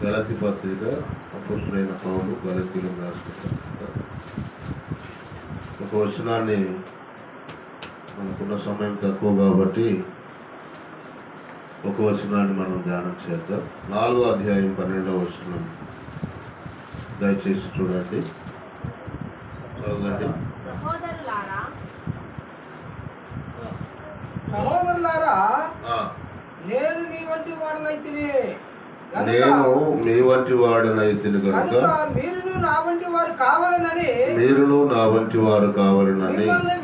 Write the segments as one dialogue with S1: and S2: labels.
S1: గలతీ పత్రిక అపోస్తలుడైన పౌలు గలతీయులకు రాసిన ఒక వచనాన్ని, మనకున్న సమయం తక్కువ కాబట్టి ఒక వచనాన్ని మనం ధ్యానం చేద్దాం. 4వ అధ్యాయం 12వ వచనం దయచేసి చూడండి, చదవండి.
S2: సహోదరులారా, నేను మీ వంటి వాడనైతిని
S1: కనుక
S2: మీరును నా వంటి వారు కావాలనని మిమ్మల్ని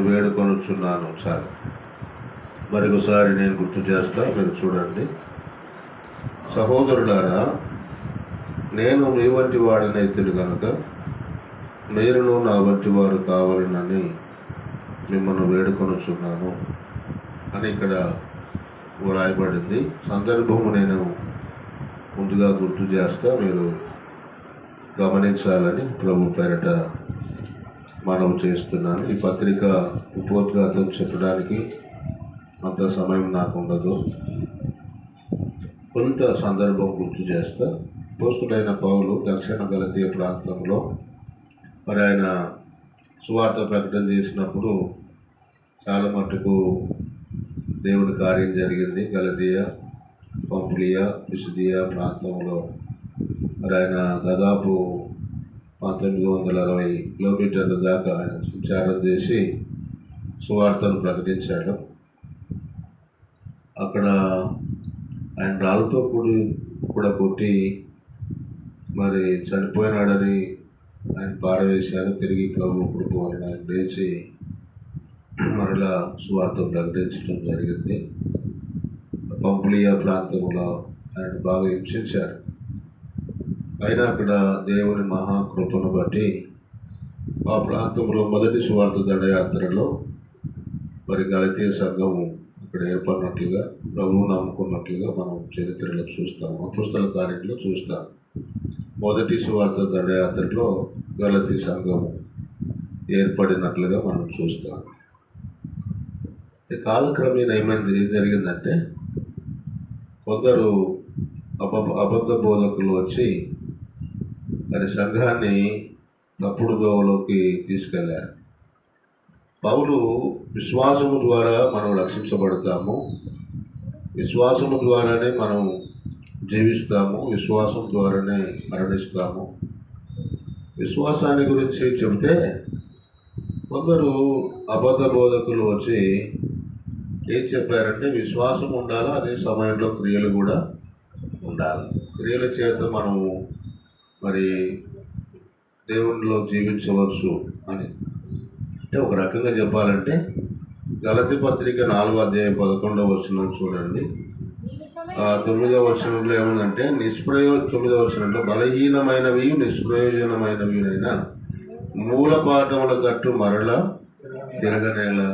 S1: వేడుకొనుచున్నాను. చాలు, మరొకసారి నేను గుర్తు చేస్తా, మీరు చూడండి. సహోదరులారా, నేను మీ వంటి వాడినైతిని కనుక మీరును నా వంటి వారు కావాలనని మిమ్మల్ని వేడుకొనుచున్నాను అని ఇక్కడ వ్రాయబడింది. సందర్భము నేను ముందుగా గుర్తు చేస్తా, మీరు గమనించాలని ప్రభు పేరట మనవి చేస్తున్నాను. ఈ పత్రిక ఉపోద్ఘాతం చెప్పడానికి అంత సమయం నాకు ఉండదు. కొంత సందర్భం గుర్తు చేస్తా. అపోస్తలుడైన పౌలు దక్షిణ గలతీ ప్రాంతంలో మరి ఆయన సువార్త ప్రకటన చేసినప్పుడు చాలా మట్టుకు దేవుడి కార్యం జరిగింది. గలతీయ, పంఫిలియా, పిసిదియా ప్రాంతంలో మరి ఆయన దాదాపు 1960 కిలోమీటర్ల దాకా ఆయన సంచారం చేసి సువార్తను ప్రకటించాడు. అక్కడ ఆయన రాళ్ళతో కూడా కొట్టి మరి చనిపోయినాడని ఆయన పారవేశారు. తిరిగి ప్రభు కృప వలన ఆయన లేచి మరలా సువార్త ప్రకటించడం జరిగింది. పంఫిలియా ప్రాంతంలో ఆయన బాగా హింసించారు. అయినా అక్కడ దేవుని మహాకృపను బట్టి ఆ ప్రాంతంలో మొదటి సువార్త దండయాత్రలో మరి గలతీయ సంఘము అక్కడ ఏర్పడినట్లుగా, ప్రభువు నమ్ముకున్నట్లుగా మనం చరిత్రలో చూస్తాం, అపోస్తల కార్యంలో చూస్తాం. మొదటి సువార్త దండయాత్రలో గలతీ సంఘము ఏర్పడినట్లుగా మనం చూస్తాం. కాలక్రమేణా ఏం జరిగిందంటే, కొందరు అబద్ధ బోధకులు వచ్చి మరి సంఘాన్ని తప్పుడు దోవలోకి తీసుకెళ్లారు. పౌలు విశ్వాసము ద్వారా మనం రక్షించబడతాము, విశ్వాసము ద్వారానే మనం జీవిస్తాము, విశ్వాసం ద్వారానే మరణిస్తాము. విశ్వాసాన్ని గురించి చెబితే కొందరు అబద్ధ బోధకులు వచ్చి ఏం చెప్పారంటే, విశ్వాసం ఉండాలి, అదే సమయంలో క్రియలు కూడా ఉండాలి. క్రియల చేత మనము మరి దేవునిలో జీవించవచ్చు అని. అంటే ఒక రకంగా చెప్పాలంటే, గలతీ పత్రిక 4వ అధ్యాయం 11వ వచనం చూడండి. 9వ వచనంలో ఏముందంటే, 9వ వచనంలో బలహీనమైనవి నిష్ప్రయోజనమైనవినైనా మూల పాఠముల తట్టు మరలా తిరగనేలా.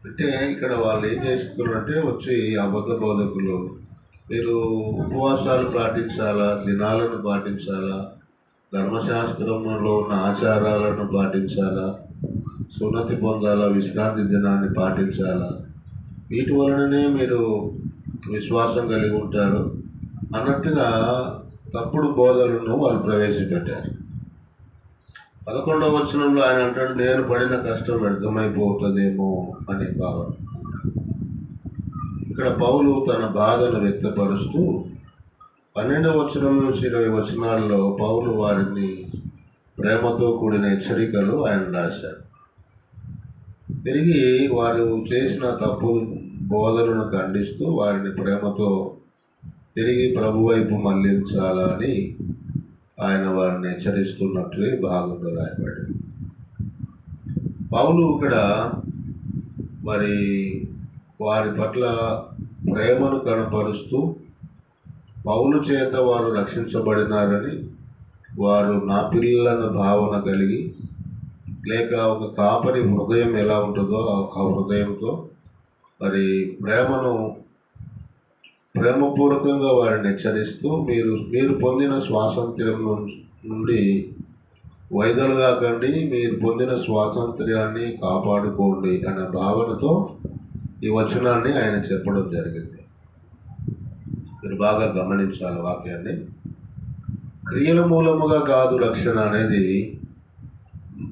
S1: అంటే ఇక్కడ వాళ్ళు ఏం చేస్తున్నారంటే, వచ్చి అబద్ధ బోధకులు, మీరు ఉపవాసాలు పాటించాలా, దినాలను పాటించాలా, ధర్మశాస్త్రంలో ఉన్న ఆచారాలను పాటించాలా, సున్నతి పొందాలా, విశ్రాంతి దినాన్ని పాటించాలా, వీటి వలననే మీరు విశ్వాసం కలిగి ఉంటారు అన్నట్టుగా తప్పుడు బోధలను వాళ్ళు ప్రవేశపెట్టారు. 11వ వచనంలో ఆయన అంటాడు, నేను పడిన కష్టం వ్యర్థమైపోతుందేమో అనే భావన. ఇక్కడ పౌలు తన బాధను వ్యక్తపరుస్తూ 12వ వచనం నుంచి 20 వచనాల్లో పౌలు వారిని ప్రేమతో కూడిన హెచ్చరికలు ఆయన రాశాడు. తిరిగి వారు చేసిన తప్పు బోధనను ఖండిస్తూ వారిని ప్రేమతో తిరిగి ప్రభు వైపు మళ్లించాలని ఆయన వారిని హెచ్చరిస్తున్నట్లే భాగంలో రాయబడింది. పౌలు ఇక్కడ మరి వారి పట్ల ప్రేమను కనపరుస్తూ, పౌలు చేత వారు రక్షించబడినారని, వారు నా పిల్లల భావన కలిగి, లేక ఒక కాపరి హృదయం ఎలా ఉంటుందో ఆ హృదయంతో మరి ప్రేమపూర్వకంగా వారిని హెచ్చరిస్తూ, మీరు పొందిన స్వాతంత్ర్యం నుండి వైదొలు కాకండి, మీరు పొందిన స్వాతంత్ర్యాన్ని కాపాడుకోండి అనే భావనతో ఈ వచనాన్ని ఆయన చెప్పడం జరిగింది. మీరు బాగా గమనించాలి వాక్యాన్ని. క్రియల మూలముగా కాదు రక్షణ అనేది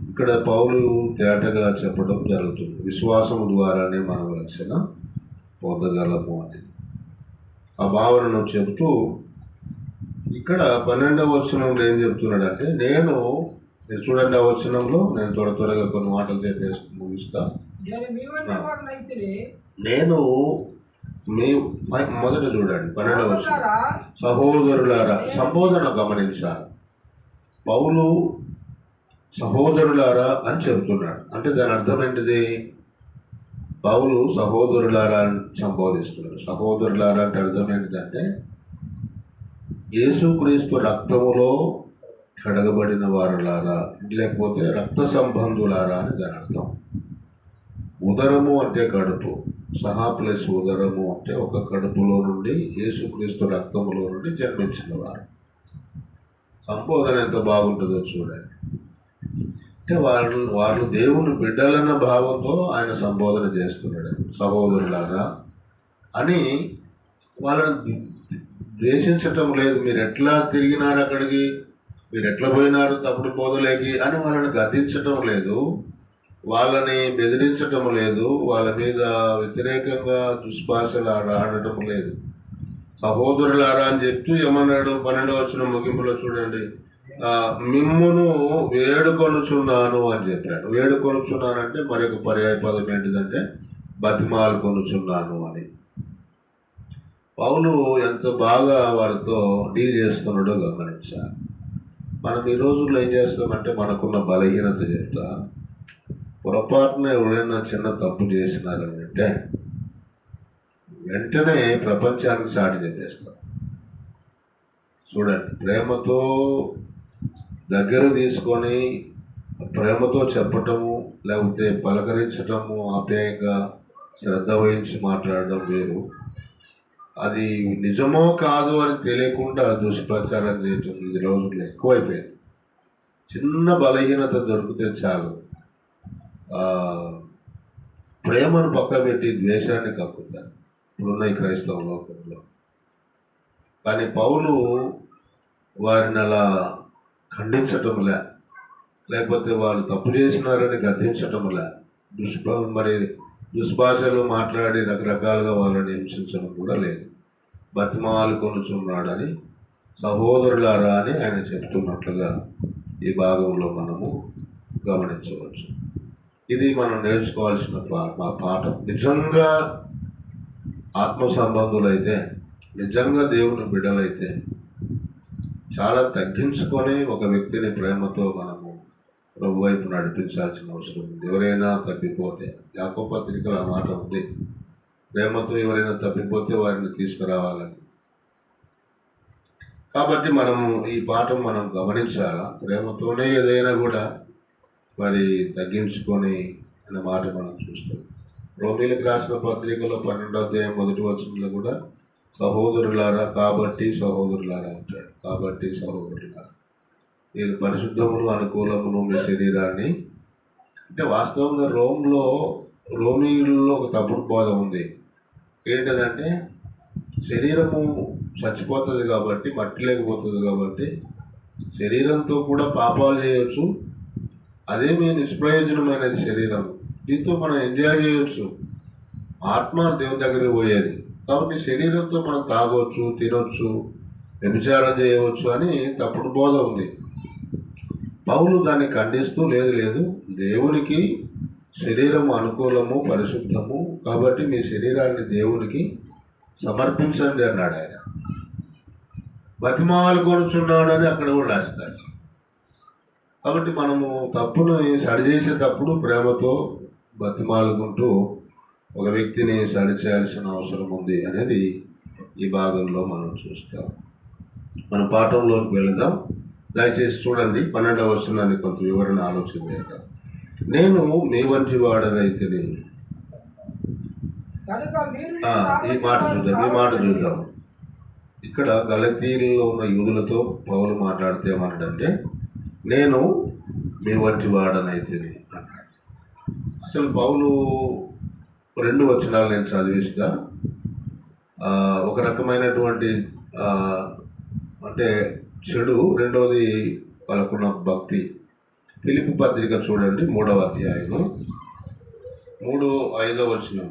S1: ఇక్కడ పౌలు తేటగా చెప్పడం జరుగుతుంది. విశ్వాసము ద్వారానే మనం రక్షణ పొందగలము అని ఆ భావనను చెబుతూ ఇక్కడ 12వ వచనంలో ఏం చెప్తున్నాడంటే, మీరు చూడండి ఆ వచనంలో నేను త్వరగా కొన్ని మాటలు చెప్పేసి ముగిస్తా. నేను మీ మొదట చూడండి 12వ వచనం, సహోదరులారా. సంబోధన గమనించాలి. పౌలు సహోదరులారా అని చెబుతున్నాడు. అంటే దాని అర్థం ఏంటిది? పౌలు సహోదరులారా అని సంబోధిస్తున్నాడు. సహోదరులారా అంటే అర్థం ఏంటిదంటే యేసుక్రీస్తు రక్తములో కడగబడిన వారులారా, లేకపోతే రక్త సంబంధులారా అని దాని అర్థం. ఉదరము అంటే కడుపు, సహా ప్లస్ ఉదరము అంటే ఒక కడుపులో నుండి యేసుక్రీస్తు రక్తములో నుండి జన్మించిన వారు. సంబోధన ఎంత బాగుంటుందో చూడండి. అంటే వాళ్ళు దేవుని బిడ్డలన్న భావంతో ఆయన సంబోధన చేస్తున్నాడు. సహోదరులారా అని వాళ్ళని ద్వేషించటం లేదు. మీరు ఎట్లా తిరిగినారు అక్కడికి, మీరు ఎట్లా పోయినారు తప్పుడు బోధలేకి అని వాళ్ళని గద్దించటం లేదు, వాళ్ళని బెదిరించటం లేదు, వాళ్ళ మీద వ్యతిరేకంగా దుష్భాషలు ఆడటం లేదు. సహోదరులారా అని చెప్తూ ఏమన్నాడు 12వ వచనం ముగింపులో చూడండి, మిమ్మును వేడుకొనుచున్నాను అని చెప్పాడు. వేడుకొనుచున్నానంటే మరొక పర్యాయ పదం ఏంటిదంటే బతిమాలుకొనుచున్నాను అని. పౌలు ఎంత బాగా వారితో డీల్ చేస్తున్నాడో గమనించాలి. మనం ఈ రోజుల్లో ఏం చేస్తామంటే మనకున్న బలహీనత చెప్తా, పొరపాటున ఎవరైనా చిన్న తప్పు చేసినారని అంటే వెంటనే ప్రపంచానికి సాటి చెప్పేస్తాం. చూడండి, ప్రేమతో దగ్గర తీసుకొని ప్రేమతో చెప్పటము, లేకపోతే పలకరించటము, ఆప్యాయంగా శ్రద్ధ వహించి మాట్లాడడం వేరు. అది నిజమో కాదు అని తెలియకుండా దుష్ప్రచారం చేయటం ఈ రోజుల్లో ఎక్కువైపోయింది. చిన్న బలహీనత దొరికితే చాలు ప్రేమను పక్కబెట్టి ద్వేషాన్ని కక్కుతారు ఇప్పుడున్న ఈ క్రైస్తవ లోకంలో. కానీ పౌలు వారిని అలా ఖండించటంలే, లేకపోతే వాళ్ళు తప్పు చేసినారని గద్దించటంలే, దుష్భాషలు మాట్లాడి రకరకాలుగా వాళ్ళని హింసించడం కూడా లేదు. బతిమాలుకొనుచున్నాడని సహోదరులారా అని ఆయన చెప్తున్నట్లుగా ఈ భాగంలో మనము గమనించవచ్చు. ఇది మనం నేర్చుకోవాల్సిన పాఠం. నిజంగా ఆత్మ సంబంధులైతే, నిజంగా దేవుని బిడ్డలైతే చాలా తగ్గించుకొని ఒక వ్యక్తిని ప్రేమతో మనము ప్రభు వైపు నడిపించాల్సిన అవసరం ఉంది. ఎవరైనా తప్పిపోతే, యాకోబు పత్రికలో ఆ మాట ఉంది, ప్రేమతో ఎవరైనా తప్పిపోతే వారిని తీసుకురావాలని. కాబట్టి మనము ఈ పాఠం మనం గమనించాలా. ప్రేమతోనే ఏదైనా కూడా మరి తగ్గించుకొని అనే మాట మనం చూస్తాం. రోమీలకు రాసిన పత్రికలో 12వ అధ్యాయం 1వ వచనంలో కూడా సహోదరులారా కాబట్టి సహోదరులారా అంటాడు. కాబట్టి సహోదరులారా, మీరు పరిశుద్ధమును అనుకూలమును మీ శరీరాన్ని, అంటే వాస్తవంగా రోమీలలో ఒక తప్పుడు బోధ ఉంది. ఏంటంటే శరీరము చచ్చిపోతుంది కాబట్టి, మట్టి లేకపోతుంది కాబట్టి శరీరంతో కూడా పాపాలు చేయవచ్చు, అదేమీ నిష్ప్రయోజనమైనది శరీరం. దీంతో మనం ఎంజాయ్ చేయవచ్చు, ఆత్మ దేవుని దగ్గరికి పోయేది. కాబట్టి శరీరంతో మనం తాగవచ్చు, తినొచ్చు, వ్యభిచారం చేయవచ్చు అని తప్పుడు బోధ ఉంది. పౌలు దాన్ని ఖండిస్తూ లేదు, దేవునికి శరీరము అనుకూలము పరిశుద్ధము కాబట్టి మీ శరీరాన్ని దేవునికి సమర్పించండి అన్నాడు ఆయన. బతిమాలుకొనుచున్నాడని అక్కడ కూడా రాస్తారు. కాబట్టి మనము తప్పును సరిచేసేటప్పుడు ప్రేమతో బతిమాలుకుంటూ ఒక వ్యక్తిని సరిచేయాల్సిన అవసరం ఉంది అనేది ఈ భాగంలో మనం చూస్తాం. మన పాఠంలోకి వెళదాం. దయచేసి చూడండి 12వ వచనాన్ని కొంత వివరణ ఆలోచన చేద్దాం. నేను మీ వంటి వాడనైతిని. ఈ మాట చూద్దాం. ఇక్కడ గలతీలో ఉన్న యూదులతో పౌలు మాట్లాడితే ఏమన్నాడంటే, నేను మీ వంటి వాడనైతిని అన్నాడు. అసలు పౌలు 2 వచనాలు నేను చదివిస్తా. ఒక రకమైనటువంటి అంటే చెడు, రెండవది వాళ్ళకున్న భక్తి. ఫిలిప్పీ పత్రిక చూడండి 3వ అధ్యాయము 3-5 వచనం.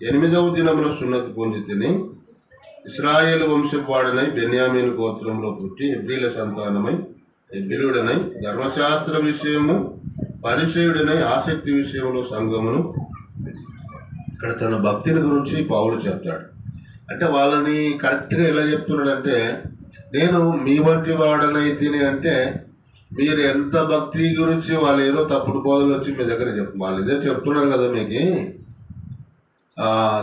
S1: 8వ దినమున సున్నతి పొంది తిని ఇశ్రాయేలు వంశపాడనై బెన్యామీను గోత్రంలో పుట్టి హెబ్రీల సంతానమై హెబ్రీయుడనై ధర్మశాస్త్ర విషయము పరిచయుడనై ఆసక్తి విషయంలో సంఘమును. ఇక్కడ తన భక్తిని గురించి పౌలు చెప్తాడు. అంటే వాళ్ళని కరెక్ట్గా ఎలా చెప్తున్నాడంటే, నేను మీ వంటి వాడనైతిని అంటే మీరు ఎంత భక్తి గురించి వాళ్ళు ఏదో తప్పుడు బోధలు వచ్చి మీ దగ్గర వాళ్ళు ఇదే చెప్తున్నారు కదా, మీకు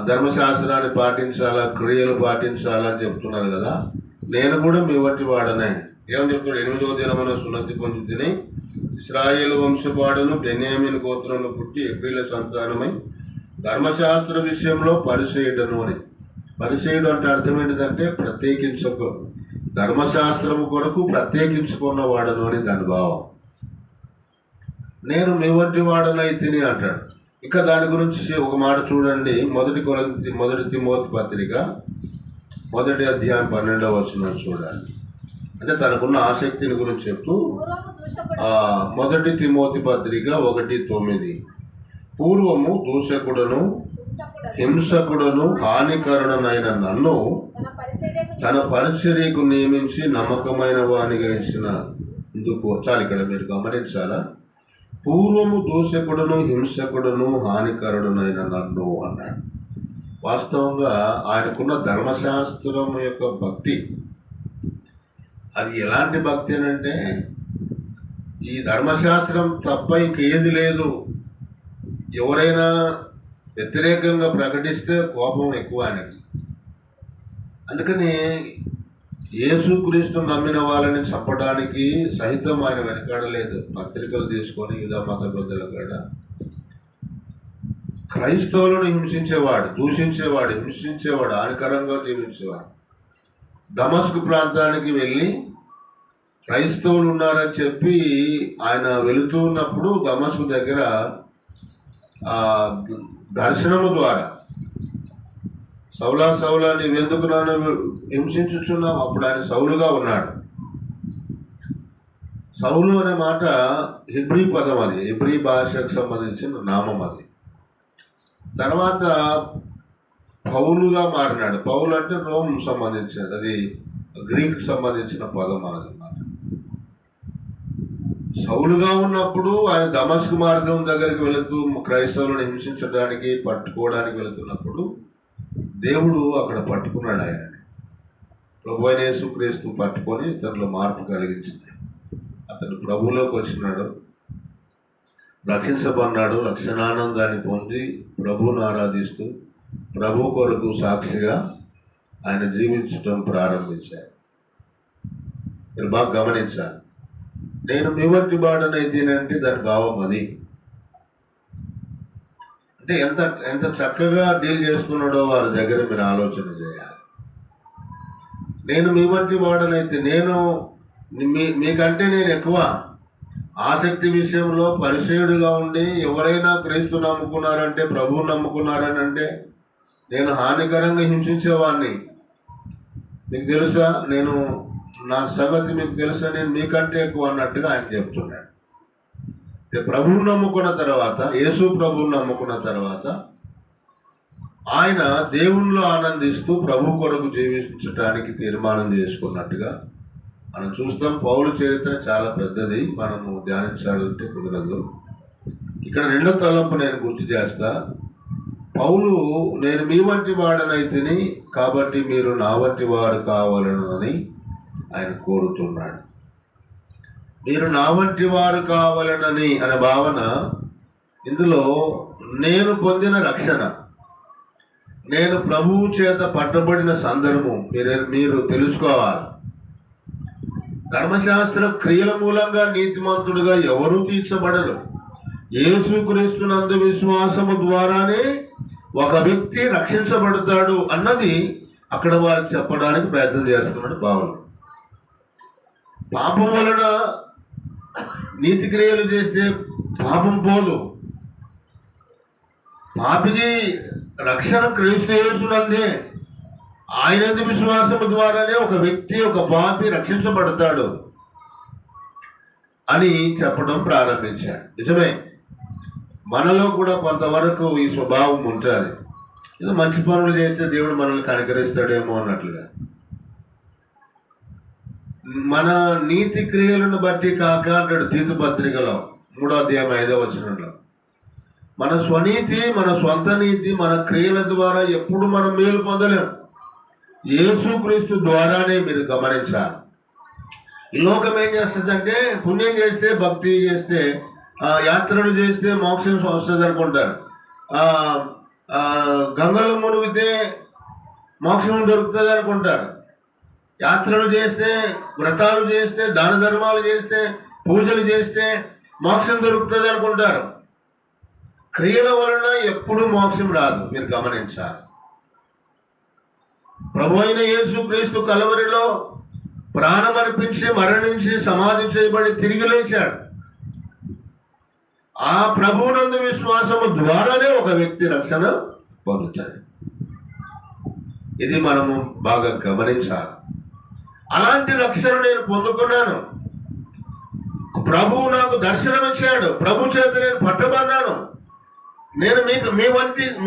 S1: ధర్మశాస్త్రాన్ని పాటించాలా, క్రియలు పాటించాలా అని చెప్తున్నారు కదా. నేను కూడా మీ వంటి వాడనే. ఏమని చెప్తున్నాడు? 8వ దినమున సున్నతి పొంది తిని ఇశ్రాయేలు వంశపాడును బెన్యామీను గోత్రంలో పుట్టి హెబ్రీల సంతానమై ధర్మశాస్త్ర విషయంలో పరిచయుడను అని. పరిచయుడు అంటే అర్థం ఏంటిదంటే ధర్మశాస్త్రము కొరకు ప్రత్యేకించుకున్న వాడను అని దాని భావం. నేను మీ వంటి వాడనైతిని అంటాడు. ఇక దాని గురించి ఒక మాట చూడండి. 1 తిమోతి పత్రిక 1వ అధ్యాయం 12వ వచనం చూడాలి. అంటే తనకున్న ఆసక్తిని గురించి చెప్తూ 1 తిమోతి పత్రిక 1:9 పూర్వము దూషకుడను హింసకుడను హానికరుడనైన నన్ను తన పరిచర్యకు నియమించి నమ్మకమైన వానిగా ఇచ్చిన ఇందుకు. చాలు, ఇక్కడ మీరు గమనించాలా. పూర్వము దూషకుడును హింసకుడును హానికరుడునైన నన్ను అన్నాడు. వాస్తవంగా ఆయనకున్న ధర్మశాస్త్రం యొక్క భక్తి అది ఎలాంటి భక్తి అనంటే, ఈ ధర్మశాస్త్రం తప్ప ఇంకేది లేదు. ఎవరైనా వ్యతిరేకంగా ప్రకటిస్తే కోపం ఎక్కువ ఆయనకి. అందుకని యేసుక్రీస్తు నమ్మిన వాళ్ళని చంపడానికి సహితం ఆయన వెనకాడలేదు. పత్రికలు తీసుకొని యూదా మత పెద్దల కూడా క్రైస్తవులను హింసించేవాడు, దూషించేవాడు, హింసించేవాడు, హానికరంగా జీవించేవాడు. దమస్కు ప్రాంతానికి వెళ్ళి క్రైస్తవులు ఉన్నారని చెప్పి ఆయన వెళుతూ ఉన్నప్పుడు దమస్కు దగ్గర దర్శనము ద్వారా సౌలా నీవెందుకు నన్ను హింసించుచున్నావు? అప్పుడు ఆయన సౌలుగా ఉన్నాడు. సౌలు అనే మాట హెబ్రీ పదం, అది హెబ్రీ భాషకు సంబంధించిన నామం. అది తర్వాత పౌలుగా మారినాడు. పౌలు అంటే రోమ్ సంబంధించినది, అది గ్రీక్ సంబంధించిన పదం అన్నమాట. సౌలుగా ఉన్నప్పుడు ఆయన దమస్కు మార్గం దగ్గరికి వెళుతూ క్రైస్తవులను హింసించడానికి పట్టుకోవడానికి వెళుతున్నప్పుడు దేవుడు అక్కడ పట్టుకున్నాడు ఆయనని. ప్రభువైన యేసుక్రీస్తు పట్టుకొని ఇతనిలో మార్పు కలిగించింది. అతను ప్రభువులోకి వచ్చినాడు, రక్షించబడినాడు, రక్షణానందాన్ని పొంది ప్రభువును ఆరాధిస్తూ ప్రభు కొరకు సాక్షిగా ఆయన జీవించటం ప్రారంభించారు. మీరు బాగా గమనించాలి. నేను మీ వంటి వాడనైతేనంటే దాని భావం అది. అంటే ఎంత చక్కగా డీల్ చేస్తున్నాడో వారి దగ్గర మీరు ఆలోచన చేయాలి. నేను మీ వంటి వాడనైతే, నేను మీకంటే నేను ఎక్కువ ఆసక్తి విషయంలో పరిచయుడిగా ఉండి ఎవరైనా క్రీస్తు నమ్ముకున్నారంటే, ప్రభువు నమ్ముకున్నారని అంటే నేను హానికరంగా హింసించేవాడిని. మీకు తెలుసా, నేను నా సంగతి మీకు తెలుసా, నేను మీకంటే ఎక్కువ అన్నట్టుగా ఆయన చెప్తున్నాడు. ప్రభువును నమ్ముకున్న తర్వాత, యేసు ప్రభువును నమ్ముకున్న తర్వాత ఆయన దేవునిలో ఆనందిస్తూ ప్రభు కొరకు జీవించడానికి తీర్మానం చేసుకున్నట్టుగా మనం చూస్తాం. పౌలు చరిత్ర చాలా పెద్దది, మనము ధ్యానించాలంటే కుదరదు. ఇక్కడ 2వ తలంపు నేను గుర్తు చేస్తా. పౌలు నేను మీ వంటి వాడనైతిని కాబట్టి మీరు నా వంటి వాడు కావాలని ఆయన కోరుతున్నాడు. మీరు నా వంటి వారు కావాలనని అనే భావన ఇందులో నేను పొందిన రక్షణ, నేను ప్రభువు చేత పట్టబడిన సందర్భం మీరు తెలుసుకోవాలి. ధర్మశాస్త్ర క్రియల మూలంగా నీతిమంతుడుగా ఎవరూ తీర్చబడరు. యేసుక్రీస్తునందు విశ్వాసము ద్వారానే ఒక వ్యక్తి రక్షించబడతాడు అన్నది అక్కడ వారికి చెప్పడానికి ప్రయత్నం చేస్తున్నాడు పౌలు. పాపం వలన నీతి క్రియలు చేస్తే పాపం పోదు. పాపికి రక్షణ క్రీస్తు యేసునందే, ఆయనందు విశ్వాసము ద్వారానే ఒక వ్యక్తి, ఒక పాపి రక్షించబడతాడు అని చెప్పడం ప్రారంభించాడు. నిజమే, మనలో కూడా కొంతవరకు ఈ స్వభావం ఉంటుంది. ఏదో మంచి పనులు చేస్తే దేవుడు మనల్ని కనికరిస్తాడేమో అన్నట్లుగా. మన నీతి క్రియలను బట్టి కాక అంటాడు తీతు పత్రికలో 3వ అధ్యాయం 5వ వచనంలో. మన స్వనీతి, మన సొంత నీతి, మన క్రియల ద్వారా ఎప్పుడు మనం మేలు పొందలేం. యేసుక్రీస్తు ద్వారానే మీరు గమనించాలి. ఈ లోకం ఏం చేస్తుందంటే, పుణ్యం చేస్తే, భక్తి చేస్తే, యాత్రలు చేస్తే మోక్షం వస్తుంది అనుకుంటారు. గంగలో మునిగితే మోక్షం దొరుకుతుంది అనుకుంటారు. యాత్రలు చేస్తే, వ్రతాలు చేస్తే, దాన ధర్మాలు చేస్తే, పూజలు చేస్తే మోక్షం దొరుకుతుంది అనుకుంటారు. క్రియల వలన ఎప్పుడు మోక్షం రాదు, మీరు గమనించాలి. ప్రభు అయిన యేసుక్రీస్తు కలవరిలో ప్రాణమర్పించి, మరణించి, సమాధి చేయబడి తిరిగి లేచాడు. ఆ ప్రభువునందు విశ్వాసము ద్వారానే ఒక వ్యక్తి రక్షణ పొందుతాడు. ఇది మనము బాగా గమనించాలి. అలాంటి రక్షణ నేను పొందుకున్నాను. ప్రభువు నాకు దర్శనం ఇచ్చాడు. ప్రభు చేత నేను పట్టబడ్డాను. నేను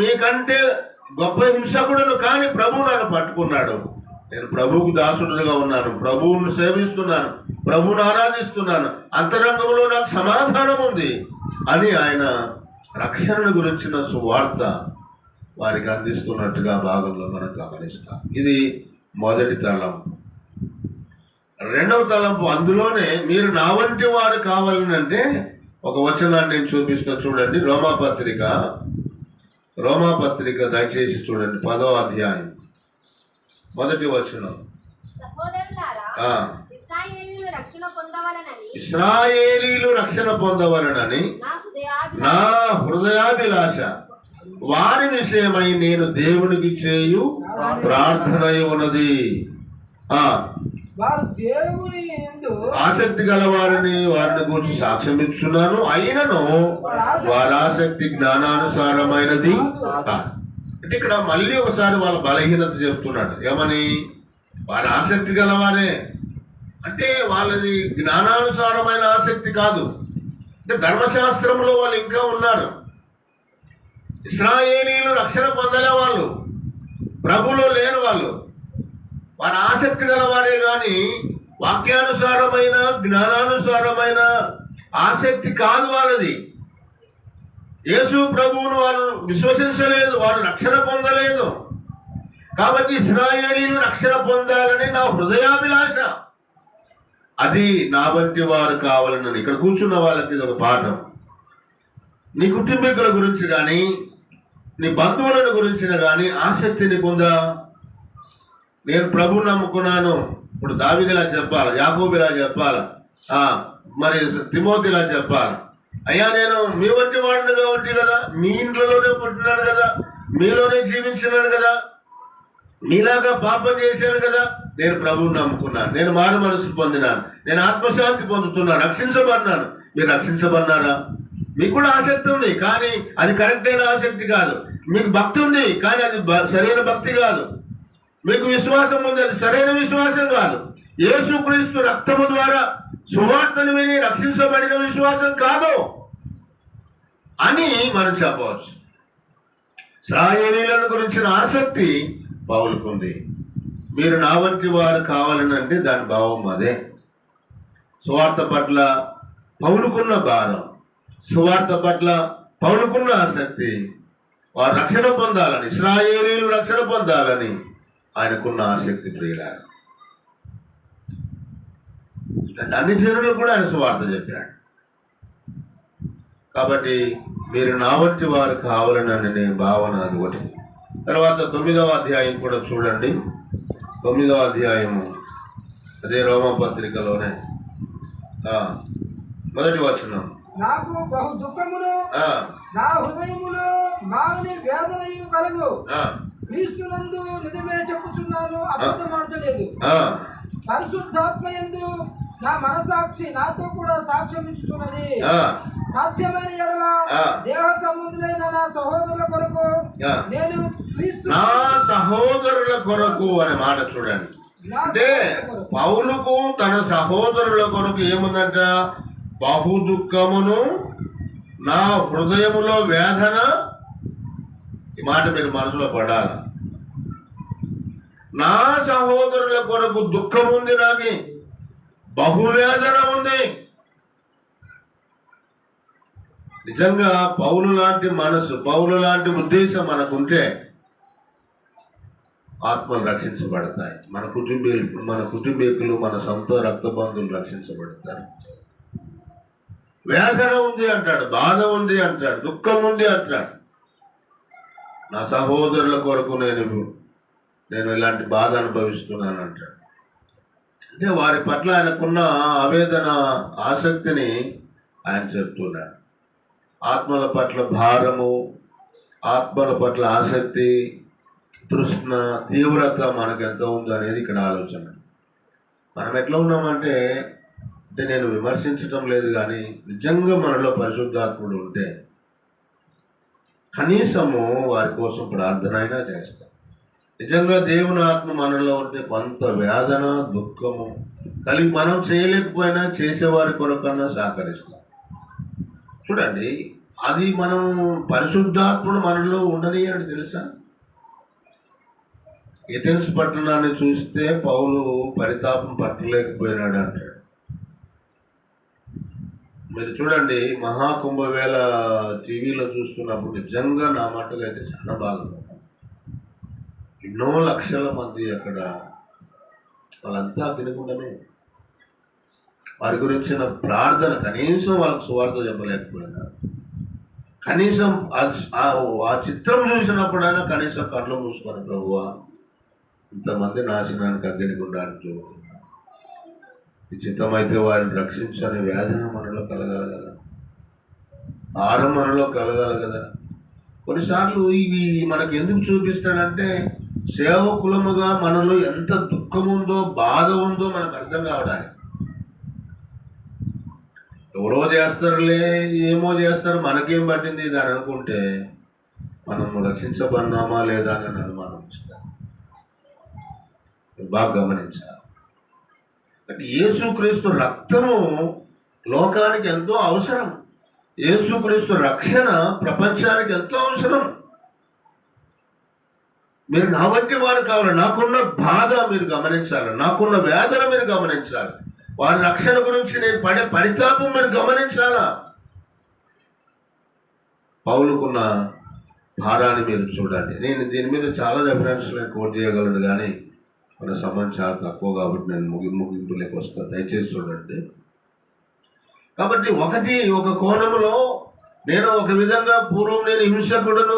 S1: మీకంటే గొప్ప హింసకుడును, కానీ ప్రభువు నన్ను పట్టుకున్నాడు. నేను ప్రభువుకు దాసుడుగా ఉన్నాను, ప్రభువును సేవిస్తున్నాను, ప్రభువును ఆరాధిస్తున్నాను, అంతరంగంలో నాకు సమాధానం ఉంది అని ఆయన రక్షణను గురించిన సువార్త వారికి అందిస్తున్నట్టుగా భాగంలో మనం గమనిస్తాం. ఇది మొదటి తలంపు. రెండవ తలంపు, అందులోనే మీరు నా వంటి వారు కావాలనంటే ఒక వచనాన్ని నేను చూపిస్తా, చూడండి. రోమాపత్రిక దయచేసి చూడండి, 10వ అధ్యాయం 1వ వచనం. ఇశ్రాయేలీలు రక్షణ పొందవలనని నా హృదయాభిలాష, వారి విషయమై నేను దేవునికి చేయు ప్రార్థన ఉన్నది. ఆసక్తి గల వారిని గురించి సాక్ష్యం ఇస్తున్నాను, అయినను వారి ఆసక్తి జ్ఞానానుసారమైనది కాదు. అంటే ఇక్కడ మళ్ళీ ఒకసారి వాళ్ళ బలహీనత చెప్తున్నాడు. ఏమని? వారి ఆసక్తి గలవారే అంటే వాళ్ళది జ్ఞానానుసారమైన ఆసక్తి కాదు. అంటే ధర్మశాస్త్రంలో వాళ్ళు ఇంకా ఉన్నారు. ఇశ్రాయేలీలు రక్షణ పొందలే, వాళ్ళు ప్రభులో లేరు. వారి ఆసక్తి గలవారే కానీ వాక్యానుసారమైన, జ్ఞానానుసారమైన ఆసక్తి కాదు వాళ్ళది. యేసు ప్రభువును వారు విశ్వసించలేదు, వారు రక్షణ పొందలేదు. కాబట్టి ఇశ్రాయేలీలు రక్షణ పొందాలని నా హృదయాభిలాష. అది నా వంటి వారు కావాలని. ఇక్కడ కూర్చున్న వాళ్ళకి ఇది ఒక పాఠం. నీ కుటుంబీకుల గురించి కానీ, నీ బంధువులను గురించిన కానీ ఆసక్తి నీకుందా? నేను ప్రభువుని నమ్ముకున్నాను, ఇప్పుడు దావీదులా చెప్పాలి, యాకోబులా చెప్పాలి, మరి తిమోతిలా చెప్పాలి. అయ్యా నేను మీ వంటి వాడిని కాబట్టి కదా, మీ ఇంట్లోనే పుట్టినాను కదా, మీలోనే జీవించినాను కదా, మీలాగా పాపం చేశాను కదా, నేను ప్రభువుని నమ్ముకున్నాను, నేను మారు మనసు పొందినాను, నేను ఆత్మశాంతి పొందుతున్నాను, రక్షించబడినాను. మీరు రక్షించబడినారా? మీకు కూడా ఆసక్తి ఉంది, కానీ అది కరెక్ట్ అయిన ఆసక్తి కాదు. మీకు భక్తి ఉంది, కానీ అది సరైన భక్తి కాదు. మీకు విశ్వాసం ఉంది, అది సరైన విశ్వాసం కాదు. యేసుక్రీస్తు రక్తము ద్వారా సువార్తను విని రక్షించబడిన విశ్వాసం కాదు అని మనం చెప్పవచ్చు. ఇశ్రాయేలీయులను గురించిన ఆసక్తి పౌలుకుంది. మీరు నా వంటి వారు కావాలని అంటే దాని భావం అదే. సువార్త పట్ల పౌలుకున్న భారం, సువార్త పట్ల పౌలుకున్న ఆసక్తి, వారు రక్షణ పొందాలని, ఇశ్రాయేలీయులు రక్షణ పొందాలని ఆయనకున్న ఆసక్తి. ప్రియులారా, అన్ని జనులకు కూడా ఆయన సువార్త చెప్పాడు. కాబట్టి మీరు నా వంటి వారు కావాలని నేను భావన అది ఒకటి. తర్వాత 9వ అధ్యాయం కూడా చూడండి. 9వ అధ్యాయము అదే రోమపత్రికలోనే 1వ వచనం.
S2: నాకు బహు దుఃఖమును నా హృదయములో మానని వేదనయు కలగు. క్రీస్తునందు నిజమే చెప్పుచున్నాను, అబద్ధమాడలేదు. పరిశుద్ధాత్మ యందు నా మనసాక్షి నాతో కూడా సాక్ష్యం ఇచ్చుతున్నది. సాధ్యమైన ఎడల దేహ సంబంధులైన నా సహోదరుల కొరకు నేను క్రీస్తు
S1: నా సహోదరుల కొరకు అనే మాట చూడండి. అంటే పౌలుకు తన సహోదరుల కొరకు ఏముందంట? బహు దుఃఖమును, నా హృదయములో వేదన. ఈ మాట మీరు మనసులో పడాలి. నా సహోదరుల కొరకు దుఃఖం ఉంది, నాకు బహువేదన ఉంది. నిజంగా పౌలు లాంటి మనసు, పౌలు లాంటి ఉద్దేశం మనకుంటే ఆత్మలు రక్షించబడతాయి. మన కుటుంబీకులు మన సొంత రక్త బంధువులు రక్షించబడతారు. వేదన ఉంది అంటాడు, బాధ ఉంది అంటాడు, దుఃఖం ఉంది అంటాడు. నా సహోదరుల కొరకు నేను ఇలాంటి బాధ అనుభవిస్తున్నాను అంటాడు. అంటే వారి పట్ల ఆయనకున్న ఆవేదన, ఆసక్తిని ఆయన చెప్తున్నాడు. ఆత్మల పట్ల భారము, ఆత్మల పట్ల ఆసక్తి, తృష్ణ, తీవ్రత మనకు ఎంత ఉందో అనేది ఇక్కడ ఆలోచన. మనం ఎట్లా ఉన్నామంటే, నేను విమర్శించటం లేదు, కానీ నిజంగా మనలో పరిశుద్ధాత్ముడు ఉంటే కనీసము వారి కోసం ప్రార్థన అయినా చేస్తాం. నిజంగా దేవుని ఆత్మ మనలో ఉంటే కొంత వేదన, దుఃఖము కలిగి మనం చేయలేకపోయినా చేసేవారి కొరకన్నా సహకరిస్తాం. చూడండి, అది మనం పరిశుద్ధాత్ముడు మనలో ఉండని అని తెలుసా? ఎథెన్స్ పట్టణాన్ని చూస్తే పౌలు పరితాపం పట్టలేకపోయినాడు అంటాడు. మీరు చూడండి, మహాకుంభవేళ టీవీలో చూస్తున్నప్పుడు నిజంగా నా మట్టుగా అయితే చాలా బాగుంది. ఎన్నో లక్షల మంది అక్కడ, వాళ్ళంతా తినకుండానే వారి గురించిన ప్రార్థన, కనీసం వాళ్ళకి సువార్త చెప్పలేకపోయినా, కనీసం ఆ చిత్రం చూసినప్పుడైనా కనీసం కళ్ళు మూసుకొని, ప్రభువా ఇంతమంది నాశనానికి అగ్నిగుండానికి ఈ చిత్తమైతే వారిని రక్షించని వేదన మనలో కలగాలి కదా, భారం మనలో కలగాలి కదా. కొన్నిసార్లు ఇవి మనకు ఎందుకు చూపిస్తాడంటే, సేవకులముగా మనలో ఎంత దుఃఖం ఉందో, బాధ ఉందో మనకు అర్థం కావడానికి. ఎవరో చేస్తారులే, ఏమో చేస్తారు, మనకేం పట్టింది ఇది అని అనుకుంటే మనం రక్షించబడినామా లేదా అని అనుమానం వస్తుంది. బాగా గమనించాలి. అంటే యేసుక్రీస్తు రక్తము లోకానికి ఎంతో అవసరం. యేసుక్రీస్తు రక్షణ ప్రపంచానికి ఎంతో అవసరం. మీరు నా వంటి వారు కావాలి. నాకున్న బాధ మీరు గమనించాలి, నాకున్న వేదన మీరు గమనించాలి, వారి రక్షణ గురించి నేను పడే పరితాపం మీరు గమనించాలా. పౌలుకున్న భారాన్ని మీరు చూడండి. నేను దీని మీద చాలా రెఫరెన్స్లు కోట్ చేయగలను, కానీ మన సమయం చాలా తక్కువ కాబట్టి నేను ముగింపులోకి వస్తాను. దయచేసి చూడండి. కాబట్టి ఒక కోణములో నేను ఒక విధంగా పూర్వం నేను హింసకుడును,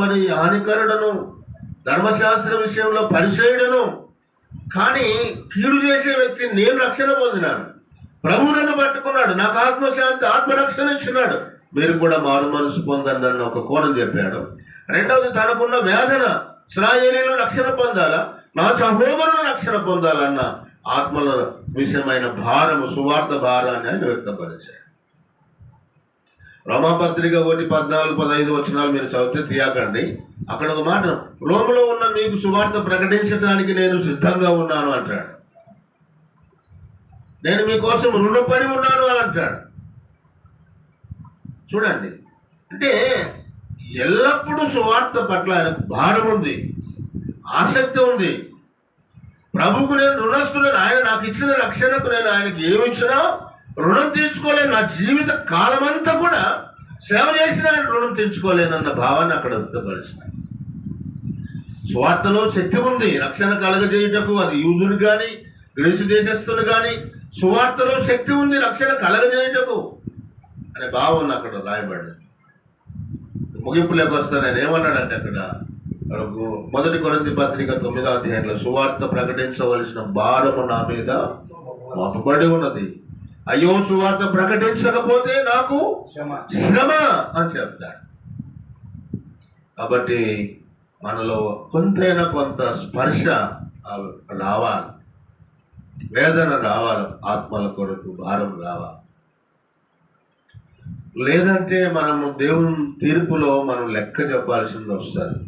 S1: మరి హానికరుడను, ధర్మశాస్త్ర విషయంలో పరిచయుడను, కానీ కీడు చేసే వ్యక్తి నేను రక్షణ పొందినాను. ప్రభు నన్ను పట్టుకున్నాడు, నాకు ఆత్మశాంతి, ఆత్మరక్షణ ఇచ్చినాడు. మీరు కూడా మారు మనసు పొందండి అన్న ఒక కోణం చెప్పాడు. రెండవది, తనకున్న వేదన, ఇశ్రాయేలీయులు రక్షణ పొందాలా, నా సహోదరులు రక్షణ పొందాలన్న ఆత్మల విషయమైన భారము, సువార్త భారాన్ని ఆయన వ్యక్తపరిచాడు. రోమాపత్రిక 1:14-15 వచనాలు మీరు చదివితే తీయకండి. అక్కడ ఒక మాట, రోములో ఉన్న మీకు సువార్త ప్రకటించడానికి నేను సిద్ధంగా ఉన్నాను అంటాడు. నేను మీకోసం రుణపడి ఉన్నాను అని అంటాడు. చూడండి, అంటే ఎల్లప్పుడూ సువార్త పట్ల ఆయనకు భారం ఉంది, ఆసక్తి ఉంది. ప్రభువుకు నేను రుణస్తులను, ఆయన నాకు ఇచ్చిన రక్షణకు నేను ఆయనకి ఏమిచ్చినా రుణం తీర్చుకోలేను. నా జీవిత కాలమంతా కూడా సేవ చేసిన ఆయన రుణం తీర్చుకోలేనన్న భావాన్ని అక్కడ వ్యక్తపరిచిన. సువార్తలో శక్తి ఉంది రక్షణ కలగజేయుటకు. అది యూదులు కానీ గ్రీసు దేశస్తులు కానీ, సువార్తలో శక్తి ఉంది రక్షణ కలగజేయుటకు అనే భావం అక్కడ రాయబడింది. ముగింపులోకి వస్తాను. నేను ఏమన్నాడంటే అక్కడ 1 కొరింథీ పత్రిక 9వ అధ్యాయంలో, సువార్త ప్రకటించవలసిన భారము నా మీద మోపబడి ఉన్నది. అయ్యో, సువార్త ప్రకటించకపోతే నాకు శ్రమ అని చెప్తాడు. కాబట్టి మనలో కొంతైనా కొంత స్పర్శ రావాలి, వేదన రావాలి, ఆత్మల కొరకు భారం రావాలి. లేదంటే మనము దేవుని తీర్పులో మనం లెక్క చెప్పాల్సింది వస్తుంది.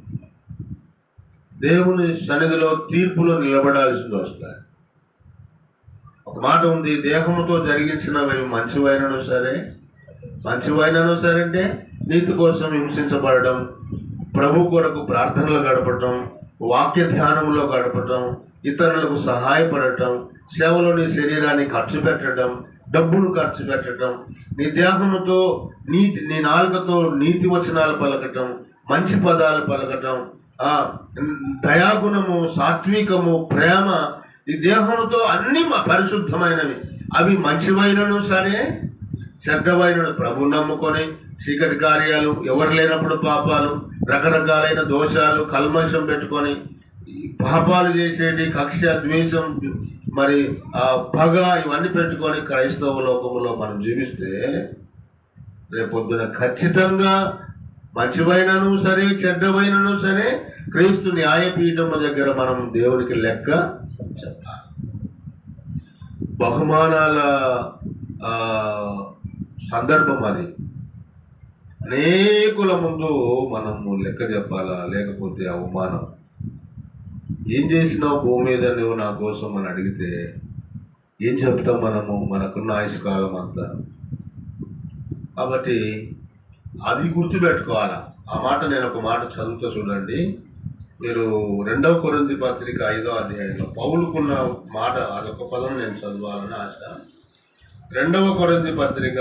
S1: దేవుని సన్నిధిలో తీర్పులో నిలబడాల్సింది వస్తుంది. ఒక మాట ఉంది, దేహముతో జరిగించినవి మంచివైనను సరే అంటే నీతి కోసం హింసించబడడం, ప్రభు కొరకు ప్రార్థనలు గడపటం, వాక్య ధ్యానంలో గడపటం, ఇతరులకు సహాయపడటం, సేవలో నీ శరీరాన్ని ఖర్చు పెట్టడం, డబ్బును ఖర్చు పెట్టడం, నీ దేహముతో నీ నాలుకతో నీతి వచనాలు పలకటం, మంచి పదాలు పలకటం, దయాగుణము, సాత్వికము, ప్రేమ, ఈ దేహంతో అన్ని పరిశుద్ధమైనవి. అవి మంచివైనను సరే చెడ్డవైనను. ప్రభు నమ్ముకొని చీకటి కార్యాలు, ఎవరు లేనప్పుడు పాపాలు, రకరకాలైన దోషాలు, కల్మషం పెట్టుకొని పాపాలు చేసేటి, కక్ష, ద్వేషం, మరి పగ, ఇవన్నీ పెట్టుకొని క్రైస్తవ లోకములో మనం జీవిస్తే రేపొద్దున ఖచ్చితంగా మంచివైనను సరే చెడ్డవైనను సరే క్రీస్తు న్యాయపీఠము దగ్గర మనం దేవునికి లెక్క చెప్పాలి. బహుమానాల సందర్భం అది. అనేకుల ముందు మనము లెక్క చెప్పాలా, లేకపోతే అవమానం. ఏం చేసినావు భూమి మీద నువ్వు నా కోసం అని అడిగితే ఏం చెప్తాం మనము? మనకున్న ఆయుష్కాలం అంతా. కాబట్టి అది గుర్తుపెట్టుకోవాలా. ఆ మాట నేను ఒక మాట చదువుతూ చూడండి. మీరు 2వ కొరింథీ పత్రిక 5వ అధ్యాయంలో పౌలుకున్న మాట, అదొక పదం నేను చదవాలని ఆశ. 2వ కొరింథీ పత్రిక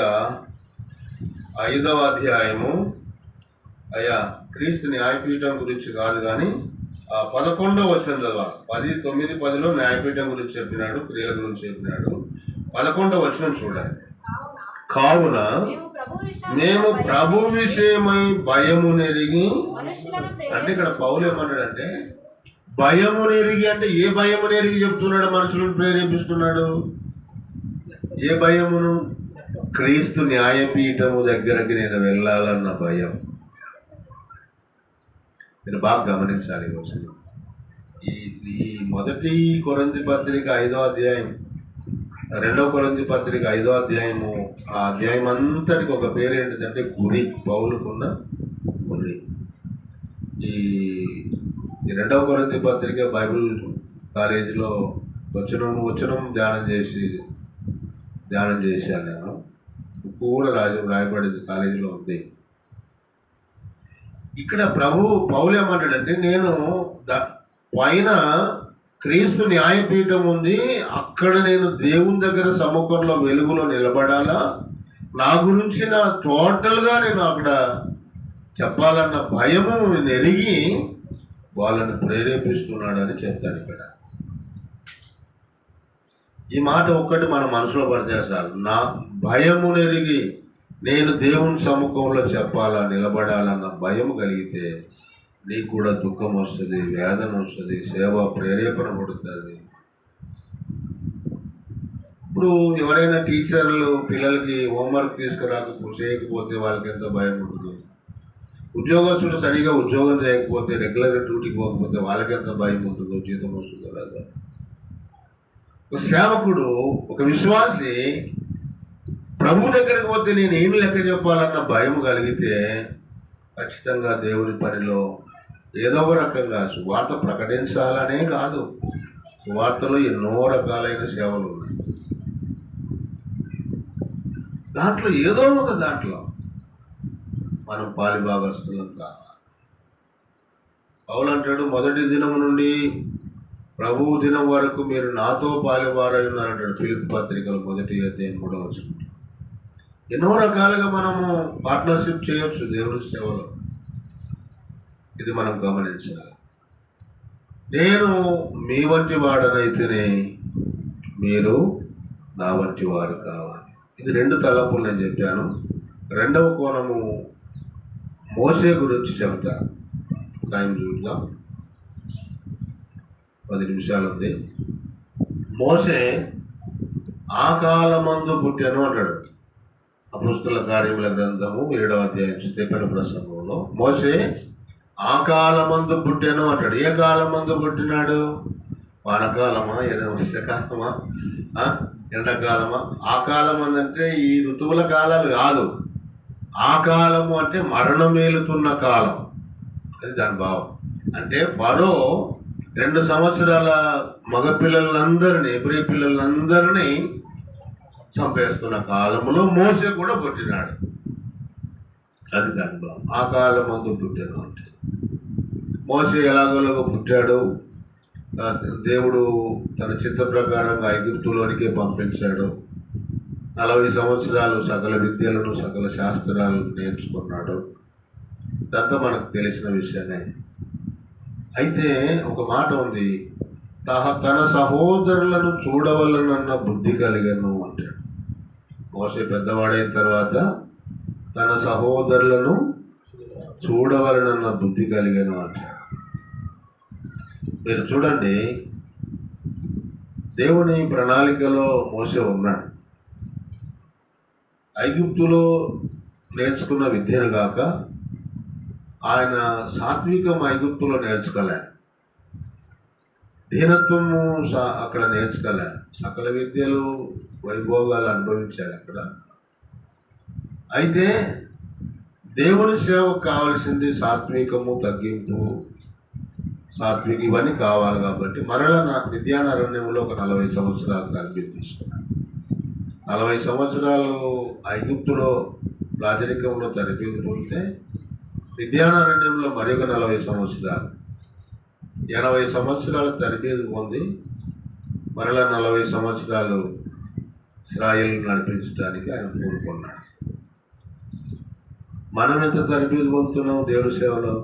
S1: 5వ అధ్యాయము, అయ్యా క్రీస్తు న్యాయపీఠం గురించి కాదు కానీ 11వ వచనం చదవాలి. 10, 9, 10లో న్యాయపీఠం గురించి చెప్పినాడు, క్రియల గురించి చెప్పినాడు. 11వ వచనం చూడండి. కావున మేము ప్రభు విషయమై భయము నెరిగి, అంటే ఇక్కడ పౌలు ఏమన్నాడంటే భయము నెరిగి, అంటే ఏ భయము నెరిగి చెప్తున్నాడు? మనుషులను ప్రేరేపిస్తున్నాడు. ఏ భయమును? క్రీస్తు న్యాయపీఠము దగ్గరకి నేను వెళ్ళాలన్న భయం. మీరు బాగా గమనించాలి. ఈ మొదటి కొరింథీ పత్రిక 5వ అధ్యాయం, 2వ కొరింథీ పత్రిక 5వ అధ్యాయము, ఆ అధ్యాయం అంతటికి ఒక పేరు ఏంటిదంటే గురి. పౌలుకున్న గురి. ఈ 2వ కొరింథీ పత్రిక బైబిల్ కాలేజీలో వచనం ధ్యానం చేశాను నేను. కూడా రాయబడింది, కాలేజీలో ఉంది. ఇక్కడ పౌలు ఏమంటాడంటే, నేను పైన క్రీస్తు న్యాయపీఠం ఉంది, అక్కడ నేను దేవుని దగ్గర సముఖంలో వెలుగులో నిలబడాలా, నా గురించి టోటల్గా నేను అక్కడ చెప్పాలన్న భయము నెరిగి వాళ్ళని ప్రేరేపిస్తున్నాడని చెప్తాను. ఇక్కడ ఈ మాట ఒక్కటి మన మనసులో పడితే చాలు. నా భయము నెరిగి నేను దేవుని సముఖంలో చెప్పాలా, నిలబడాలన్న భయం కలిగితే నీకు కూడా దుఃఖం వస్తుంది, వేదన వస్తుంది, సేవ ప్రేరేపణ పడుతుంది. ఇప్పుడు ఎవరైనా టీచర్లు పిల్లలకి హోంవర్క్ చేయకపోతే వాళ్ళకి ఎంత భయం ఉంటుంది. ఉద్యోగస్తుడు సరిగా ఉద్యోగం చేయకపోతే, రెగ్యులర్గా డ్యూటీకి పోకపోతే వాళ్ళకి ఎంత భయం ఉంటుందో, జీతం వస్తుందో లేదా. ఒక సేవకుడు, ఒక విశ్వాసి ప్రభు దగ్గరికి పోతే నేను ఏం లెక్క చెప్పాలన్న భయం కలిగితే ఖచ్చితంగా దేవుని పనిలో ఏదో ఒక రకంగా సువార్త ప్రకటించాలనే కాదు, సువార్తలో ఎన్నో రకాలైన సేవలు ఉన్నాయి. దాంట్లో ఏదో ఒక దాంట్లో మనం పాలిభాగస్తులం కావాలి. పౌలు అంటాడు, మొదటి దినం నుండి ప్రభువు దినం వరకు మీరు నాతో పాలివారై ఉన్నారంటాడు. ఫిలిప్పీ పత్రికలు 1వ అధ్యాయం 3వ వచనం. ఎన్నో రకాలుగా మనము పార్ట్నర్షిప్ చేయొచ్చు దేవుని సేవలో. ఇది మనం గమనించాలి. నేను మీ వంటి వాడనైతేనే మీరు నా వంటి వారు కావాలి. ఇది 2 తలంపులు నేను చెప్పాను. 2వ కోణము మోసే గురించి చెప్తాను. టైం చూద్దాం, 10 నిమిషాలు ఉంది. మోసే ఆ కాలమందు పుట్టాను అంటాడు. అపోస్తలుల కార్యముల గ్రంథము 7వ అధ్యాయం స్టెఫెను ప్రసంగంలో మోసే ఆ కాలమందు పుట్టాను అంటాడు. ఏ కాలమందు పుట్టినాడు? వానకాలమా, వర్షకాలమా, ఎండాకాలమా? ఆ కాలం అంటే ఈ ఋతువుల కాలాలు కాదు. ఆ కాలము అంటే మరణమేలుతున్న కాలం, అది దాని భావం. అంటే ఫరో 2 సంవత్సరాల మగపిల్లలందరినీ, ఎబ్రీ పిల్లలందరినీ చంపేస్తున్న కాలంలో మోసే కూడా పుట్టినాడు, అది దాని భావం. ఆ కాలం మందు పుట్టాను అంటే మోసే ఎలాగోలాగో పుట్టాడు. దేవుడు తన చిత్త ప్రకారంగా ఐగుప్తులోనికే పంపించాడు. 40 సంవత్సరాలు సకల విద్యలను, సకల శాస్త్రాలను నేర్చుకున్నాడు. ఇదంతా మనకు తెలిసిన విషయమే. అయితే ఒక మాట ఉంది, తన సహోదరులను చూడవలనన్న బుద్ధి కలిగను అంటాడు. మోసే పెద్దవాడైన తర్వాత తన సహోదరులను చూడవలనన్న బుద్ధి కలిగను అంటాడు. మీరు చూడండి, దేవుని ప్రణాళికలో మోసే ఉన్నాడు. ఐగుప్తులో నేర్చుకున్న విద్యను గాక ఆయన సాత్వికం ఐగుప్తులో నేర్చుకోలే, దీనత్వము అక్కడ నేర్చుకోలే, సకల విద్యలు వైభోగాలు అనుభవించాడు అక్కడ. అయితే దేవుని సేవకు కావాల్సింది సాత్వికము, తగ్గింపు, ఇవన్నీ కావాలి. కాబట్టి మరలా నాకు విద్యానారణ్యంలో ఒక 40 సంవత్సరాలు తరబేతి తీసుకున్నాను. 40 సంవత్సరాలు ఐగుప్తులో రాజరికంలో తరబేతి పొందితే విద్యానారణ్యంలో మరొక 40 సంవత్సరాలు, 80 సంవత్సరాలు తరబేతి పొంది మరలా 40 సంవత్సరాలు ఇశ్రాయేలు నడిపించడానికి ఆయన కోరుకున్నాడు. మనం ఎంత తరబేతి పొందుతున్నాం దేవుని సేవలో?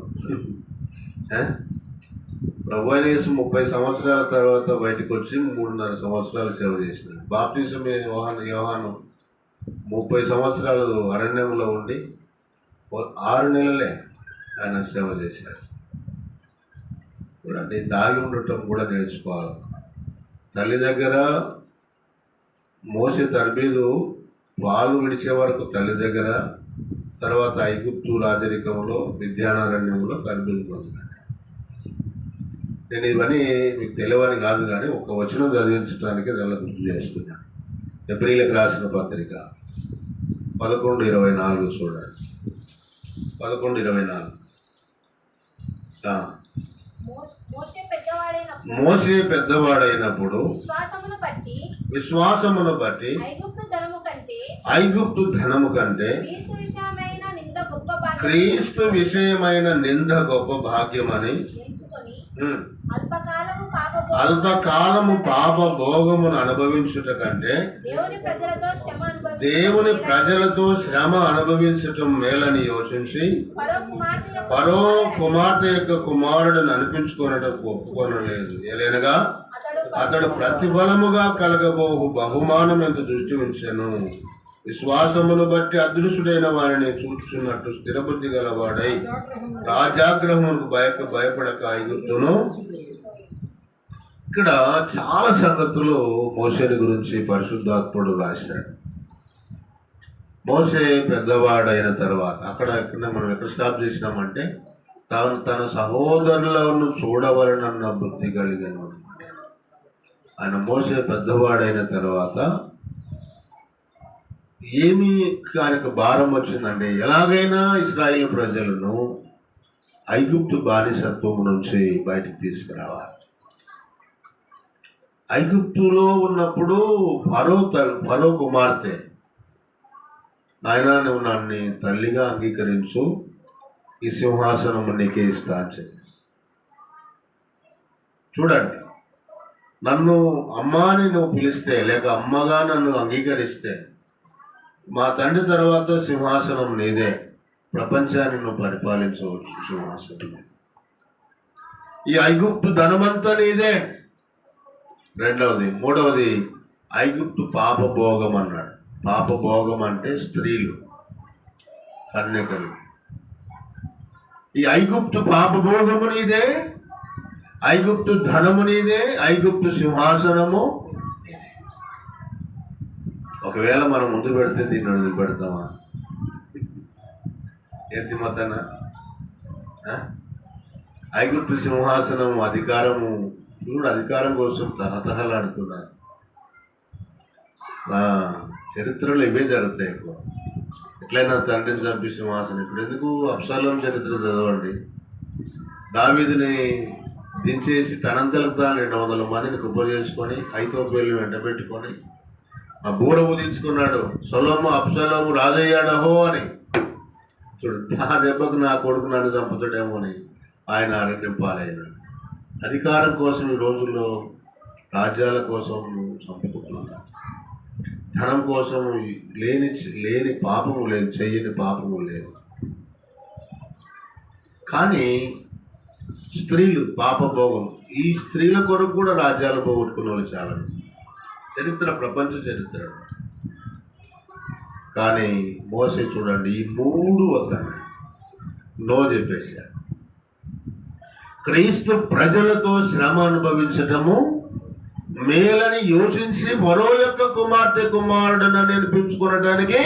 S1: ప్రభువైన యేసు 30 సంవత్సరాల తర్వాత బయటకు వచ్చి 3.5 సంవత్సరాలు సేవ చేసినాడు. బాప్టిజం యోహాను 30 సంవత్సరాలు అరణ్యంలో ఉండి 6 నెలలే ఆయన సేవ చేశాడు. చూడండి, దాగి ఉండటం కూడా నేర్చుకోవాలి. తల్లి దగ్గర మోసే తరబీదు పాలు విడిచే వరకు తల్లి దగ్గర, తర్వాత ఐగుప్తు రాజరికంలో విద్యానారణ్యంలో తరబీదు పొందినాడు. నేను ఇవన్నీ మీకు తెలియని కాదు, కానీ ఒక వచనం చదివించడానికి నెల గుర్తు చేస్తున్నాను. ఎబ్రీలకు రాసిన పత్రిక 11:24 చూడండి. 11:24. మోసే పెద్దవాడైనప్పుడు విశ్వాసమును బట్టి ఐగుప్తు ధనము కంటే క్రీస్తు విషయమైన నింద గొప్ప భాగ్యమని అల్పకాలము పాప భోగమును అనుభవించుట కంటే దేవుని ప్రజలతో శ్రమ అనుభవించటం మేలని యోచించి ఫరో కుమార్తె యొక్క కుమారుడిని అనిపించుకొనటం ఒప్పుకొనలేదు. ఎలైనగా అతడు ప్రతిఫలముగా కలగబోవు బహుమానం ఎంత దృష్టి ఉంచెను. విశ్వాసమును బట్టి అదృశ్యుడైన వారిని చూచున్నట్టు స్థిరబుద్ధి గలవాడై రాజాగ్రహమునకు భయపడక ఐగుప్తును. ఇక్కడ చాలా సంగతులు మోసేని గురించి పరిశుద్ధాత్ముడు రాశాడు. మోసే పెద్దవాడైన తర్వాత అక్కడ మనం ఎక్కడ స్టాప్ చేసినామంటే తన సహోదరులను చూడవలనన్న బుద్ధి కలిగను. ఆయన మోసే పెద్దవాడైన తర్వాత ఏమి ఆయనకు భారం వచ్చిందంటే ఎలాగైనా ఇశ్రాయేలు ప్రజలను ఐగుప్తు బానిసత్వం నుంచి బయటికి తీసుకురావాలి. ఐగుప్తులో ఉన్నప్పుడు ఫరో కుమార్తె, నాయన నువ్వు నన్ను తల్లిగా అంగీకరించు, ఈ సింహాసనం నీకే ఇస్తాను. చూడండి, నన్ను అమ్మాని నువ్వు పిలిస్తే, లేక అమ్మగా నన్ను అంగీకరిస్తే మా తండ్రి తర్వాత సింహాసనం నీదే, ప్రపంచాన్ని నువ్వు పరిపాలించవచ్చు సింహాసనం. ఈ ఐగుప్తు ధనమంతా నీదే. మూడవది ఐగుప్తు పాపభోగం అన్నాడు. పాపభోగం అంటే స్త్రీలు, కన్యకలు. ఈ ఐగుప్తు పాపభోగము నీదే, ఐగుప్తు ధనము నీదే, ఐగుప్తు సింహాసనము. ఒకవేళ మనం ముందు పెడితే దీన్ని వదిలిపెడతామా? ఏంటి మతన? ఐగుప్తు సింహాసనం, అధికారము. ఇప్పుడు అధికారం కోసం తహతహలాడుతున్నారు. చరిత్రలో ఇవే జరుగుతాయి ఎక్కువ. ఎట్లయినా తండ్రిని చంపి సింహాసనం. ఇప్పుడు ఎందుకు అబ్షాలోం చరిత్ర చదవండి. దావీదుని దించేసి తనంతలకు తాను 200 మందిని కుప్ప చేసుకొని అహీతోపెలుని వెంట పెట్టుకొని ఆ బూర ఊదించుకున్నాడు. అబ్షాలోము రాజయ్యాడహో అని. చూడు, నా దెబ్బకు నా కొడుకు నన్ను చంపుతాడేమో అని ఆయన అరణ్యం పాలైనాడు. అధికారం కోసం ఈ రోజుల్లో రాజ్యాల కోసం చంపుకుంటున్నాడు. ధనం కోసం లేని పాపము లేదు, చెయ్యని పాపము లేదు. కానీ స్త్రీలు పాపభోగం, ఈ స్త్రీల కొరకు కూడా రాజ్యాలు పోగొట్టుకున్న వాళ్ళు చాలా చరిత్ర, ప్రపంచ చరిత్ర. కానీ మోసే చూడండి, ఈ 3 వద్దని నో చెప్పేశాడు. క్రీస్తు ప్రజలతో శ్రమ అనుభవించటము మేలని యోచించి మరో యొక్క కుమార్తె కుమారుడని అనిపించుకోవడానికి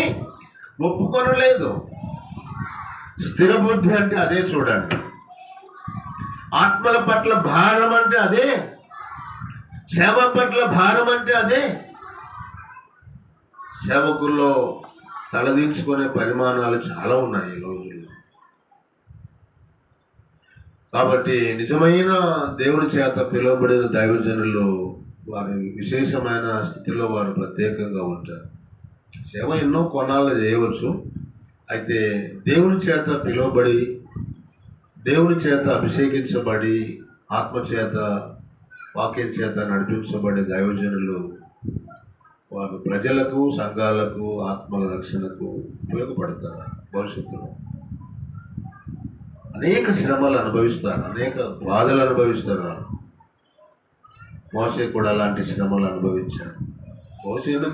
S1: ఒప్పుకొనలేదు. స్థిర బుద్ధి అంటే అదే చూడండి. ఆత్మల పట్ల భారం అంటే అదే. సేవ పట్ల భారం అంటే అదే. సేవకుల్లో తలదించుకునే పరిమాణాలు చాలా ఉన్నాయి ఈ రోజుల్లో. కాబట్టి నిజమైన దేవుని చేత పిలువబడిన దైవజనులు వారి విశేషమైన స్థితిలో వారు ప్రత్యేకంగా ఉంటారు. సేవ ఎన్నో కొన్నాళ్ళు చేయవచ్చు. అయితే దేవుని చేత పిలువబడి, దేవుని చేత అభిషేకించబడి, ఆత్మ చేత, వాక్యం చేత నడిపించబడే దైవజనులు వారు ప్రజలకు, సంఘాలకు, ఆత్మల రక్షణకు ఉపయోగపడతారు. భవిష్యత్తులో అనేక శ్రమలు అనుభవిస్తారు, అనేక బాధలు అనుభవిస్తారు. మోసే కూడా అలాంటి శ్రమలు అనుభవించాడు. మోసేను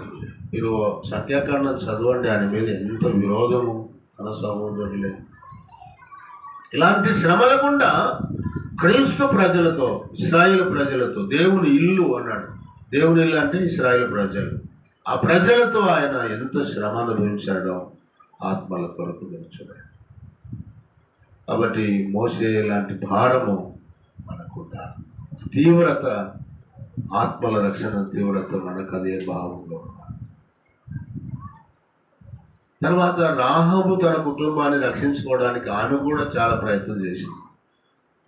S1: మీరు సంఖ్యాకాండం చదవండి, ఆయన మీద ఎంత విరోధము, అనసహోదరులే. ఇలాంటి శ్రమల గుండా క్రీస్తు ప్రజలతో, ఇశ్రాయేలు ప్రజలతో, దేవుని ఇల్లు అన్నాడు. దేవుని ఇల్లు అంటే ఇశ్రాయేలు ప్రజలు. ఆ ప్రజలతో ఆయన ఎంత శ్రమ అనుభవించాడో ఆత్మల కొరకు చూడాలి. కాబట్టి మోసే లాంటి భారము మనకుందా, తీవ్రత, ఆత్మల రక్షణ తీవ్రత మనకు అదే భావంలో. తర్వాత రాహాబు తన కుటుంబాన్ని రక్షించుకోవడానికి ఆమె కూడా చాలా ప్రయత్నం చేసింది.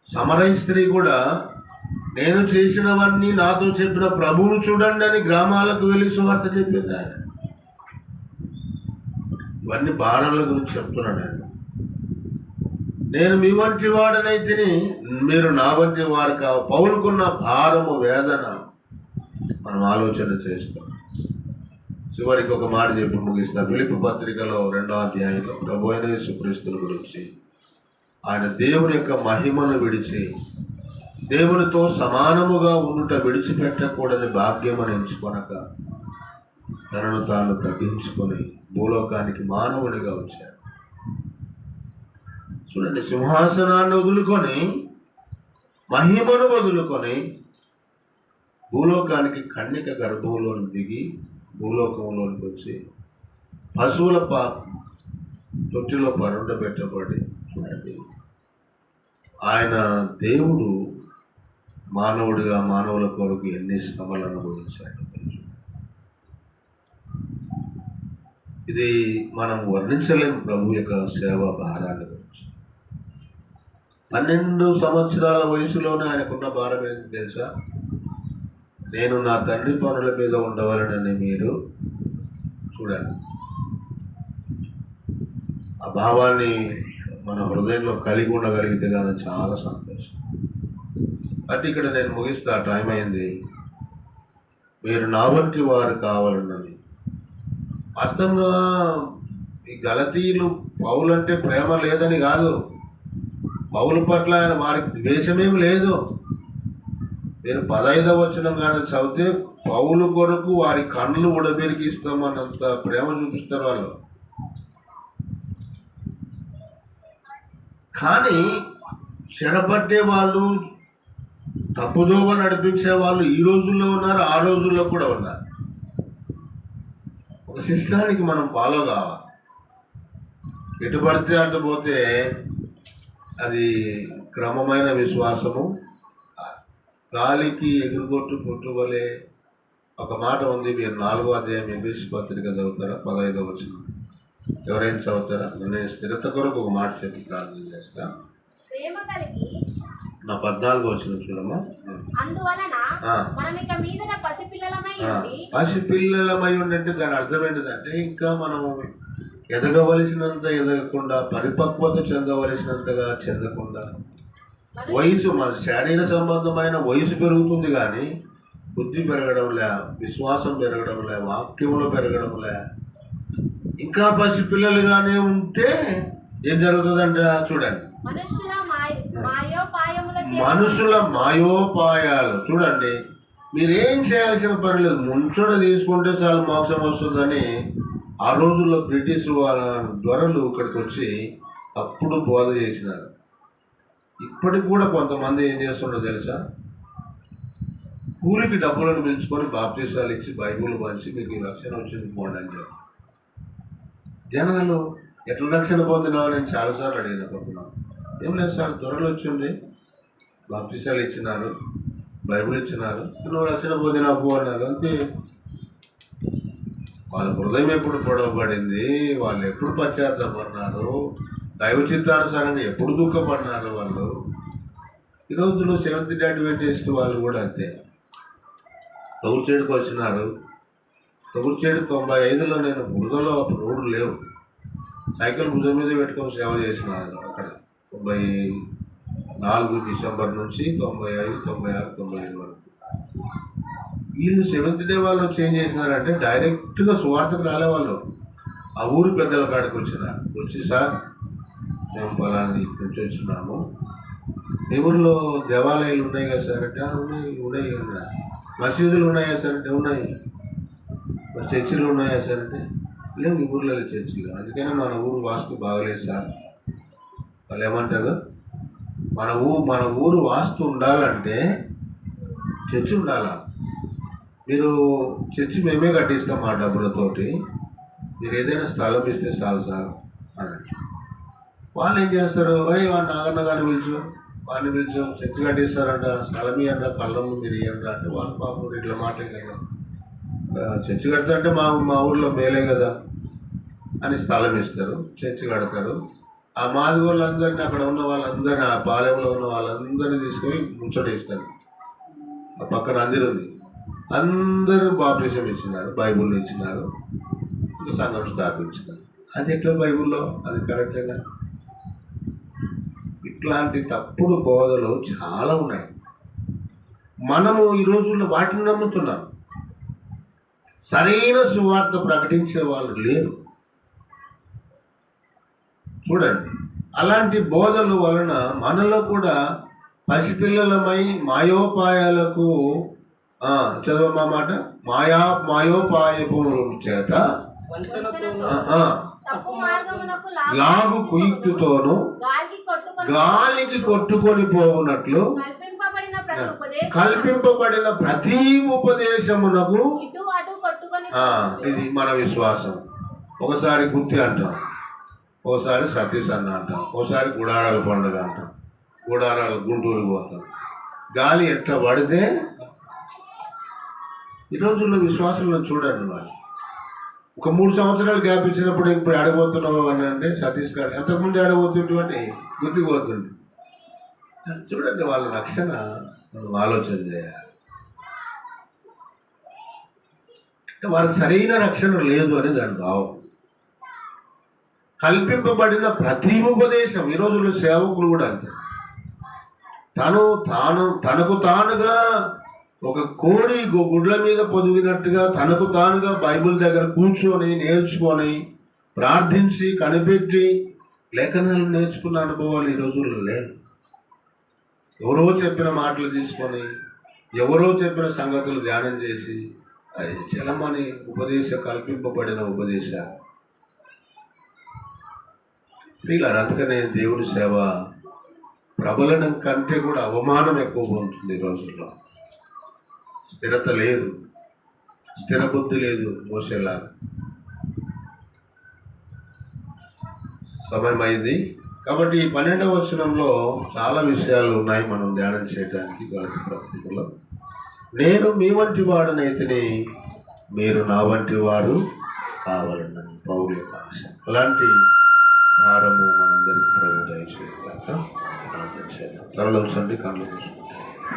S1: సమరయ స్త్రీ కూడా నేను చేసినవన్నీ నాతో చెప్పిన ప్రభువును చూడండి అని గ్రామాలకు వెళ్ళి సువార్త చెప్పింది. ఆయన ఇవన్నీ భారాల గురించి చెప్తున్నాను. నేను మీ వంటి వాడనైతే మీరు నా వంటి వారు కావు. పౌలుకున్న భారము, వేదన మనం ఆలోచన చేస్తాం. చివరికి ఒక మాట చెప్పి ముగిసిన. ఫిలిప్పీ పత్రికలో 2వ అధ్యాయంలో ప్రభు అయిన యేసుక్రీస్తుని గురించి, ఆయన దేవుని యొక్క మహిమను విడిచి దేవునితో సమానముగా ఉండుట విడిచిపెట్టకూడని భాగ్యమని ఎంచుకొనక తనను తాను తగ్గించుకొని భూలోకానికి మానవునిగా వచ్చాడు. చూడండి, సింహాసనాన్ని వదులుకొని, మహిమను వదులుకొని భూలోకానికి కన్యక గర్భంలోని దిగి భూలోకంలోనికి వచ్చి పశువుల తొట్టిలో పరుండబెట్టబడి, చూడండి, ఆయన దేవుడు మానవుడిగా మానవుల కొరకు ఎన్ని శ్రమలు అనుభవించాడు. ఇది మనం వర్ణించలేము ప్రభు యొక్క సేవా భారాన్ని గురించి. 12 సంవత్సరాల వయసులోనే ఆయనకున్న భారం ఏంటి తెలుసా? నేను నా తండ్రి పనుల మీద ఉండవాలని మీరు చూడండి. ఆ భావాన్ని మన హృదయంలో కలిగి ఉండగలిగితే కానీ చాలా సంతోషం. అంటే ఇక్కడ నేను ముగిస్తా, టైం అయింది. మీరు నా వంటి వారు కావాలన్నది. వాస్తవంగా ఈ గలతీయులు పౌలు అంటే ప్రేమ లేదని కాదు, పౌలు పట్ల ఆయన వారికి ద్వేషమేమి లేదు. నేను 15వ వచనం కానీ చదివితే పౌలు కొరకు వారి కళ్ళు ఉడబెరికి ఇస్తామన్నంత ప్రేమ చూపిస్తారు వాళ్ళు. కానీ చెరపట్టే వాళ్ళు, తప్పుదోవ నడిపించే వాళ్ళు ఈ రోజుల్లో ఉన్నారు, ఆ రోజుల్లో కూడా ఉన్నారు. ఒక సిస్టానికి మనం ఫాలో కావాలి. ఎటు పడితే అటు పోతే అది క్రమమైన విశ్వాసము. గాలికి ఎగురుగొట్టు పుట్టువలే ఒక మాట ఉంది. మీరు 4వ అధ్యాయం ఎఫెసీ పత్రిక చదువుతారా? 15వ వచనం. ఎవరైనా చదువుతారా? నేను స్థిరత కొరకు ఒక మాట చెప్పి ప్రార్థన చేస్తా.
S3: ప్రేమ కలిగి
S1: నా 14 వచ్చిన చూడమ్మా.
S3: అందువలన మనమిక మీదట పసిపిల్లలమై ఉండి.
S1: పసిపిల్లలమై ఉండంటే దాని అర్థం ఏంటిదంటే ఇంకా మనం ఎదగవలసినంత ఎదగకుండా, పరిపక్వత చెందవలసినంతగా చెందకుండా, వయసు మన శరీర సంబంధమైన వయసు పెరుగుతుంది కానీ బుద్ధి పెరగడంలే, విశ్వాసం పెరగడంలే, వాక్యంలో పెరగడంలే. ఇంకా పసిపిల్లలుగానే ఉంటే ఏం జరుగుతుందంట చూడండి. మనుషుల మాయోపాయాలు చూడండి. మీరేం చేయాల్సిన పని లేదు, ముంచోడ తీసుకుంటే చాలు మోక్షం వస్తుందని ఆ రోజుల్లో బ్రిటిష్ వాళ్ళ దొరలు ఇక్కడికి వచ్చి అప్పుడు బోధ చేసినారు. ఇప్పటికి కూడా కొంతమంది ఏం చేస్తుండో తెలుసా? కూలికి డబ్బులను పిలుచుకొని బాప్తీసాలు ఇచ్చి బైబుల్ పంచి మీకు రక్షణ వచ్చింది పోండి అని చెప్పి జనాలు ఎట్లా రక్షణ పొందినావు నేను చాలాసార్లు అడిగిన పడుతున్నాను. ఏం లేదు సార్, దొరలు వచ్చింది, బాప్తీసాలు ఇచ్చినారు, బైబుల్ ఇచ్చినారు, నువ్వు రక్షణ పొందినావు అన్నారు. అంతే. వాళ్ళ హృదయం ఎప్పుడు పొడవబడింది, వాళ్ళు ఎప్పుడు పశ్చాత్తాపడినారు, దైవ చిత్తానుసారంగా ఎప్పుడు దుఃఖపడినారు వాళ్ళు. ఈ రోజుల్లో సెవెంత్ డే అడ్వెంటిస్ట్ వాళ్ళు కూడా అంతే. తొగురుచేడుకు వచ్చినారు. తొగురుచేడు 95లో నేను బురదలో రోడ్డు లేవు, సైకిల్ భుజం మీద పెట్టుకొని సేవ చేసినారు అక్కడ. 94 డిసెంబర్ నుంచి 95, 96, 97 వరకు. వీళ్ళు సెవెంత్ డే వాళ్ళు చేంజ్ చేసినారంటే డైరెక్ట్గా సువార్తకు రాలే వాళ్ళు. ఆ ఊరు పెద్దల కాడికి వచ్చినారు. వచ్చి సార్ మేము పలానా ఇక్కడి నుంచి వచ్చినాము, మీ ఊరిలో దేవాలయాలు ఉన్నాయి కదా సార్ అంటే ఉన్నాయి ఉన్నాయి. మసీదులు ఉన్నాయా సార్ అంటే ఉన్నాయి. మరి చర్చిలు ఉన్నాయా సార్ అంటే లేవు, మీ ఊర్లో చర్చిలు. అందుకనే మన ఊరు వాస్తు బాగలేదు సార్. వాళ్ళు ఏమంటారు, మన ఊరు వాస్తు ఉండాలంటే చర్చి ఉండాలా. మీరు చర్చి మేమే కట్టిస్తాం మా డబ్బులతోటి, మీరు ఏదైనా స్థలం ఇస్తే చాలు సార్ అని. వాళ్ళు ఏం చేస్తారు, వాడిని నాగన్న గారిని వాడిని పిలిచు చర్చి కట్టిస్తారంట, స్థలం ఇవ్వండి, కళ్ళం మీరు ఇవ్వండి అంటే వాళ్ళు పాపం ఇట్లా మాట్లాడారు. చర్చి కడతా అంటే మా ఊర్లో మేలే కదా అని స్థలం ఇస్తారు, చర్చి కడతారు. ఆ మాది వాళ్ళందరినీ, అక్కడ ఉన్న వాళ్ళందరినీ, ఆ పాలెంలో ఉన్న వాళ్ళందరినీ తీసుకొని ముచ్చటేస్తారు. ఆ పక్కన అందరూ ఉంది, అందరూ బాప్టిజం ఇచ్చినారు, బైబుల్ ఇచ్చినారు, సంఘం స్థాపించినారు. అది ఎట్లా బైబుల్లో? అది కరెక్టేనా? ఇట్లాంటి తప్పుడు బోధలు చాలా ఉన్నాయి. మనము ఈ రోజుల్లో వాటిని నమ్ముతున్నాం. సరైన సువార్త ప్రకటించే వాళ్ళు లేరు. చూడండి, అలాంటి బోధల వలన మనలో కూడా పసిపిల్లలమై మాయోపాయాలకు చదవమా మాట మాయోపాయపు చేత లాగు కుయుక్తితోను గాలికి కొట్టుకొని పోవునట్లు కల్పింపబడిన ప్రతి ఉపదేశమునకు ఇది మన విశ్వాసం. ఒకసారి గుత్తి అంటాం, ఒకసారి సతీష్ అన్న అంటాం, ఒకసారి గుడారాల పండుగ అంటాం, గుడారాలు గుంటూరు పోతాం. గాలి ఎట్లా పడితే ఈ రోజుల్లో విశ్వాసంలో చూడండి. వాళ్ళు ఒక 3 సంవత్సరాలు గ్యాప్ ఇచ్చినప్పుడు ఇప్పుడు ఆడబోతున్నావు అని అంటే సతీష్ గారు ఎంతకుముందు ఆడబోతుంటే గుర్తుకు పోతుంది. చూడండి, వాళ్ళ రక్షణ మనం ఆలోచన చేయాలి. వారికి సరైన రక్షణ లేదు అని దాని భావం. కల్పింపబడిన ప్రతి ఉపదేశం, ఈ రోజుల్లో సేవకులు కూడా అంతే. తనకు తానుగా ఒక కోడి గుడ్ల మీద పొదిగినట్టుగా తనకు తానుగా బైబిల్ దగ్గర కూర్చొని నేర్చుకొని ప్రార్థించి కనిపెట్టి లేఖనాలు నేర్చుకున్న అనుభవాలు ఈ రోజుల్లో లేవు. ఎవరో చెప్పిన మాటలు తీసుకొని, ఎవరో చెప్పిన సంగతులు ధ్యానం చేసి అది చలమని కల్పింపబడిన ఉపదేశాలు. వీళ్ళ అందుకనే దేవుడి సేవ ప్రబలనం కంటే కూడా అవమానం ఎక్కువగా ఉంటుంది ఈ రోజుల్లో. స్థిరత లేదు, స్థిర బుద్ధి లేదు మోసేలాగా. సమయం అయింది కాబట్టి ఈ 12వ వచనంలో చాలా విషయాలు ఉన్నాయి మనం ధ్యానం చేయడానికి. గలతీ పత్రికలో నేను మీ వంటి వాడనైతిని, మీరు నా వంటి వారు కావాలని పౌరుల యొక్క ఆశ. అలాంటి భారము మనందరికీ ప్రభు దయచేయాలి. ప్రార్థన చేద్దాం. తరలించండి, కళ్ళు మూసుకోండి.